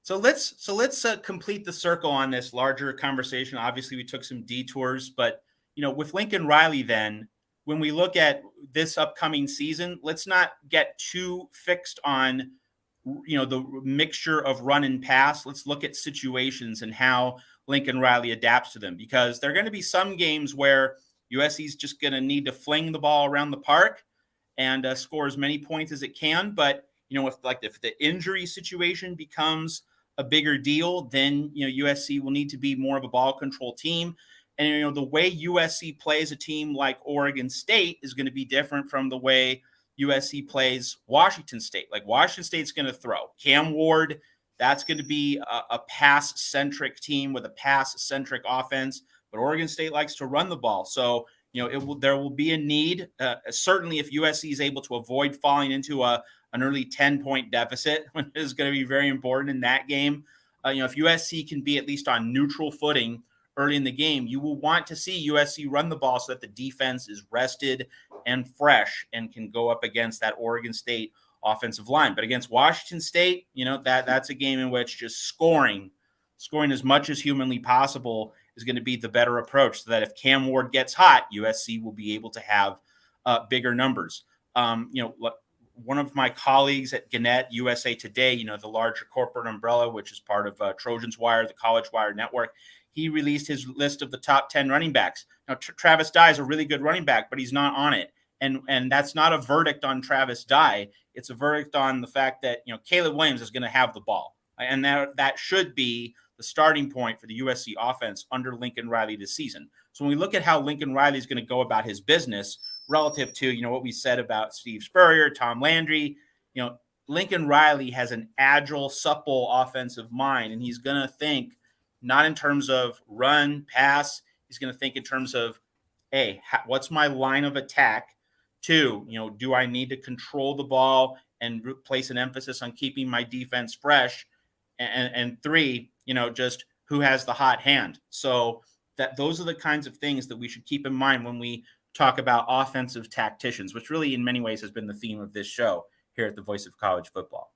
So let's complete the circle on this larger conversation. Obviously, we took some detours, but with Lincoln Riley, then when we look at this upcoming season, let's not get too fixed on the mixture of run and pass. Let's look at situations and how Lincoln Riley adapts to them, because there are going to be some games where USC is just going to need to fling the ball around the park and score as many points as it can. But if the injury situation becomes a bigger deal, then USC will need to be more of a ball control team. And the way USC plays a team like Oregon State is going to be different from the way USC plays Washington State. Like Washington State's going to throw. Cam Ward, that's going to be a pass-centric team with a pass-centric offense. But Oregon State likes to run the ball. So there will be a need. Certainly, if USC is able to avoid falling into an early 10-point deficit, which is going to be very important in that game. If USC can be at least on neutral footing early in the game, you will want to see USC run the ball so that the defense is rested and fresh and can go up against that Oregon State offensive line. But against Washington State, that's a game in which just scoring as much as humanly possible is going to be the better approach, so that if Cam Ward gets hot, USC will be able to have bigger numbers. One of my colleagues at Gannett, USA Today, the larger corporate umbrella, which is part of Trojans Wire, the College Wire network, he released his list of the top 10 running backs. Now, Travis Dye is a really good running back, but he's not on it. And that's not a verdict on Travis Dye. It's a verdict on the fact that, Caleb Williams is going to have the ball. And that should be the starting point for the USC offense under Lincoln Riley this season. So when we look at how Lincoln Riley is going to go about his business relative to, what we said about Steve Spurrier, Tom Landry, Lincoln Riley has an agile, supple offensive mind, and he's going to think not in terms of run, pass. He's going to think in terms of, hey, what's my line of attack? 2, do I need to control the ball and place an emphasis on keeping my defense fresh? And 3, just who has the hot hand? So those are the kinds of things that we should keep in mind when we talk about offensive tacticians, which really in many ways has been the theme of this show here at the Voice of College Football.